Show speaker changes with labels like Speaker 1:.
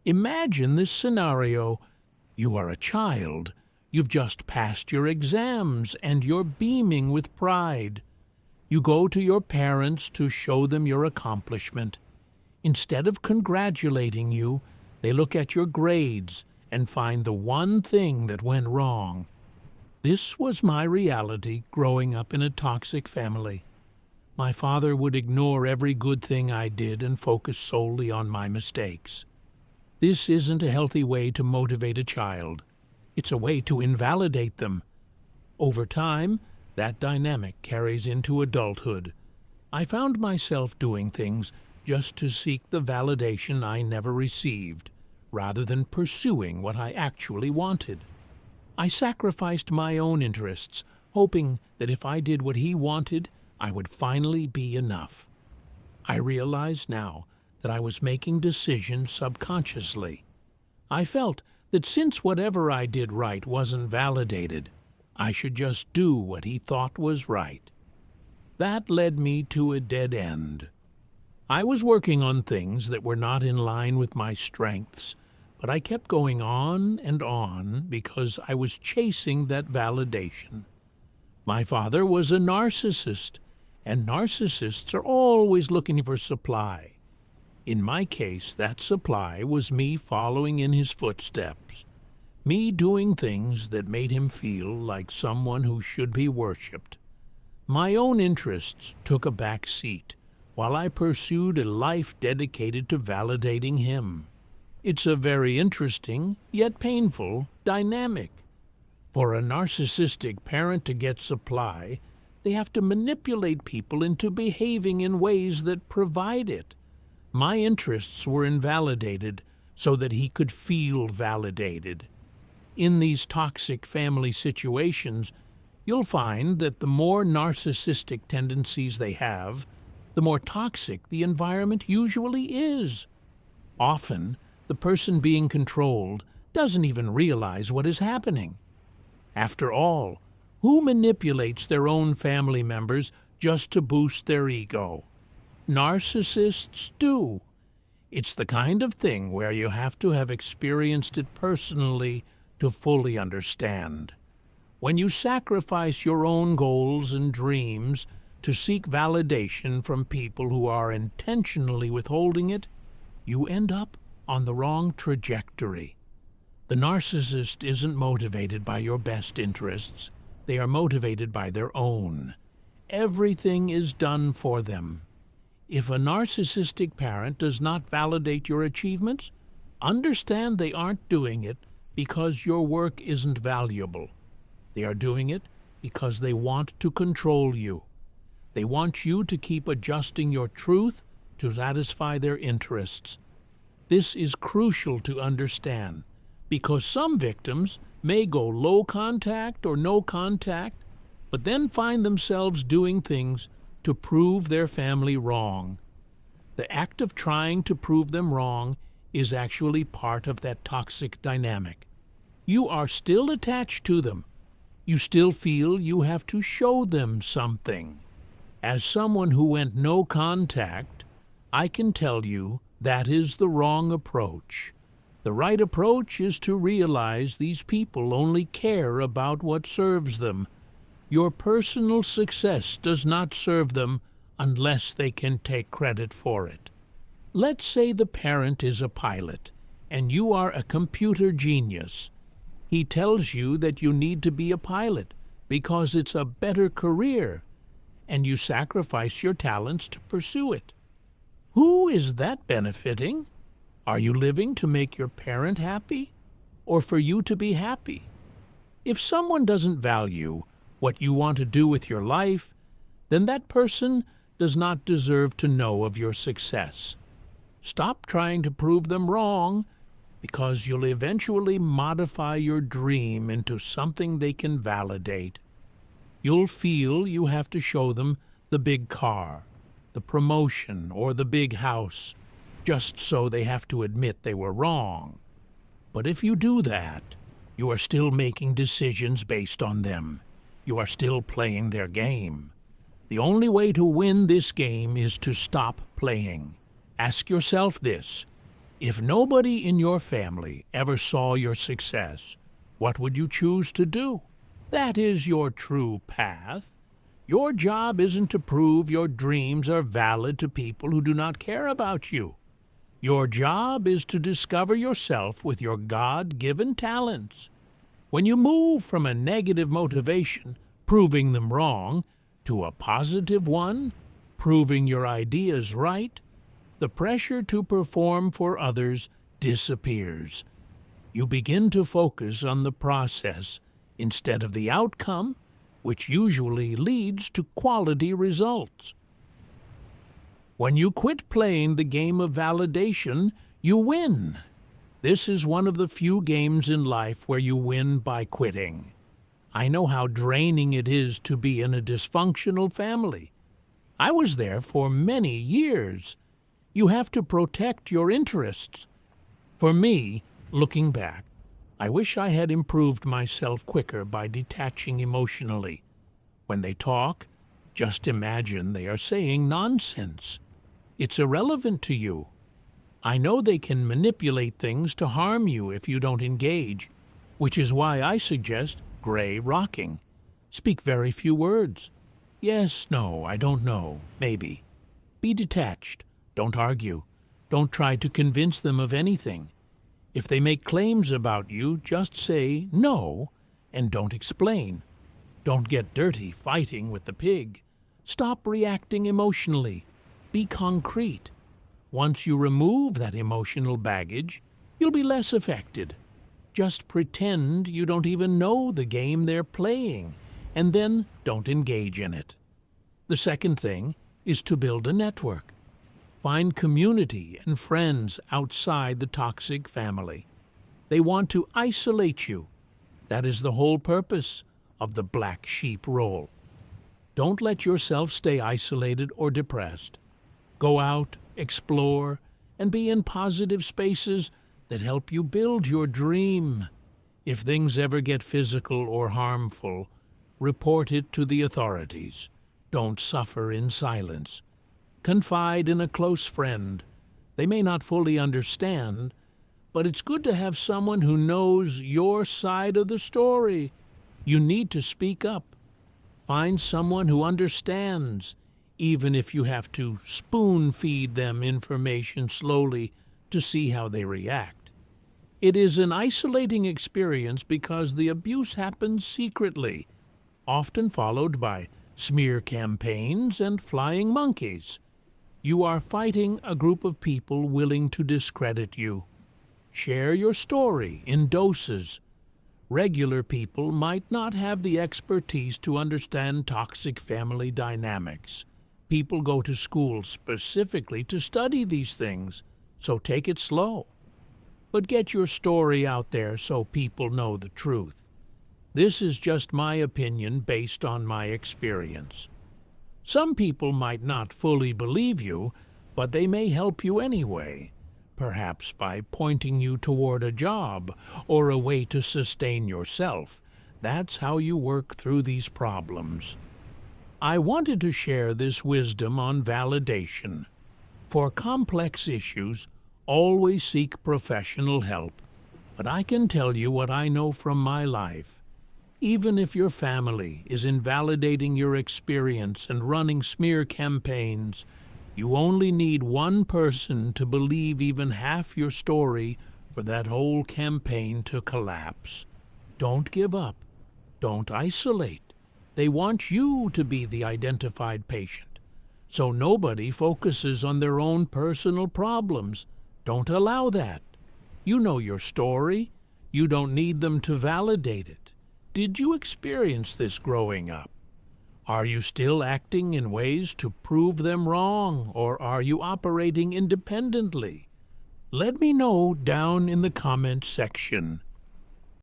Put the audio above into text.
Speaker 1: Imagine this scenario. You are a child. You've just passed your exams and you're beaming with pride. You go to your parents to show them your accomplishment. Instead of congratulating you, they look at your grades and find the one thing that went wrong. This was my reality growing up in a toxic family. My father would ignore every good thing I did and focus solely on my mistakes. This isn't a healthy way to motivate a child. It's a way to invalidate them. Over time, that dynamic carries into adulthood. I found myself doing things just to seek the validation I never received, rather than pursuing what I actually wanted. I sacrificed my own interests, hoping that if I did what he wanted, I would finally be enough. I realize now that I was making decisions subconsciously. I felt that since whatever I did right wasn't validated, I should just do what he thought was right. That led me to a dead end. I was working on things that were not in line with my strengths, but I kept going on because I was chasing that validation. My father was a narcissist, and narcissists are always looking for supply. In my case, that supply was me following in his footsteps, me doing things that made him feel like someone who should be worshipped. My own interests took a back seat, while I pursued a life dedicated to validating him. It's a very interesting, yet painful, dynamic. For a narcissistic parent to get supply, they have to manipulate people into behaving in ways that provide it. My interests were invalidated so that he could feel validated. In these toxic family situations, you'll find that the more narcissistic tendencies they have, the more toxic the environment usually is. Often, the person being controlled doesn't even realize what is happening. After all, who manipulates their own family members just to boost their ego? Narcissists do. It's the kind of thing where you have to have experienced it personally to fully understand. When you sacrifice your own goals and dreams to seek validation from people who are intentionally withholding it, you end up on the wrong trajectory. The narcissist isn't motivated by your best interests. They are motivated by their own. Everything is done for them. If a narcissistic parent does not validate your achievements, understand they aren't doing it because your work isn't valuable. They are doing it because they want to control you. They want you to keep adjusting your truth to satisfy their interests. This is crucial to understand, because some victims may go low contact or no contact, but then find themselves doing things to prove their family wrong. The act of trying to prove them wrong is actually part of that toxic dynamic. You are still attached to them. You still feel you have to show them something. As someone who went no contact, I can tell you that is the wrong approach. The right approach is to realize these people only care about what serves them. Your personal success does not serve them unless they can take credit for it. Let's say the parent is a pilot, and you are a computer genius. He tells you that you need to be a pilot because it's a better career, and you sacrifice your talents to pursue it. Who is that benefiting? Are you living to make your parent happy, or for you to be happy? If someone doesn't value what you want to do with your life, then that person does not deserve to know of your success. Stop trying to prove them wrong, because you'll eventually modify your dream into something they can validate. You'll feel you have to show them the big car, the promotion, or the big house, just so they have to admit they were wrong. But if you do that, you are still making decisions based on them. You are still playing their game. The only way to win this game is to stop playing. Ask yourself this: If nobody in your family ever saw your success, what would you choose to do? That is your true path. Your job isn't to prove your dreams are valid to people who do not care about you. Your job is to discover yourself with your God-given talents. When you move from a negative motivation, proving them wrong, to a positive one, proving your ideas right, the pressure to perform for others disappears. You begin to focus on the process instead of the outcome, which usually leads to quality results. When you quit playing the game of validation, you win. This is one of the few games in life where you win by quitting. I know how draining it is to be in a dysfunctional family. I was there for many years. You have to protect your interests. For me, looking back, I wish I had improved myself quicker by detaching emotionally. When they talk, just imagine they are saying nonsense. It's irrelevant to you. I know they can manipulate things to harm you if you don't engage, which is why I suggest gray rocking. Speak very few words. Yes, no, I don't know, maybe. Be detached. Don't argue. Don't try to convince them of anything. If they make claims about you, just say no and don't explain. Don't get dirty fighting with the pig. Stop reacting emotionally. Be concrete. Once you remove that emotional baggage, you'll be less affected. Just pretend you don't even know the game they're playing, and then don't engage in it. The second thing is to build a network. Find community and friends outside the toxic family. They want to isolate you. That is the whole purpose of the black sheep role. Don't let yourself stay isolated or depressed. Go out, explore, and be in positive spaces that help you build your dream. If things ever get physical or harmful, report it to the authorities. Don't suffer in silence. Confide in a close friend. They may not fully understand, but it's good to have someone who knows your side of the story. You need to speak up. Find someone who understands, even if you have to spoon-feed them information slowly to see how they react. It is an isolating experience because the abuse happens secretly, often followed by smear campaigns and flying monkeys. You are fighting a group of people willing to discredit you. Share your story in doses. Regular people might not have the expertise to understand toxic family dynamics. People go to school specifically to study these things, so take it slow. But get your story out there so people know the truth. This is just my opinion based on my experience. Some people might not fully believe you, but they may help you anyway, perhaps by pointing you toward a job or a way to sustain yourself. That's how you work through these problems. I wanted to share this wisdom on validation. For complex issues, always seek professional help. But I can tell you what I know from my life. Even if your family is invalidating your experience and running smear campaigns, you only need one person to believe even half your story for that whole campaign to collapse. Don't give up. Don't isolate. They want you to be the identified patient, so nobody focuses on their own personal problems. Don't allow that. You know your story. You don't need them to validate it. Did you experience this growing up? Are you still acting in ways to prove them wrong, or are you operating independently? Let me know down in the comment section.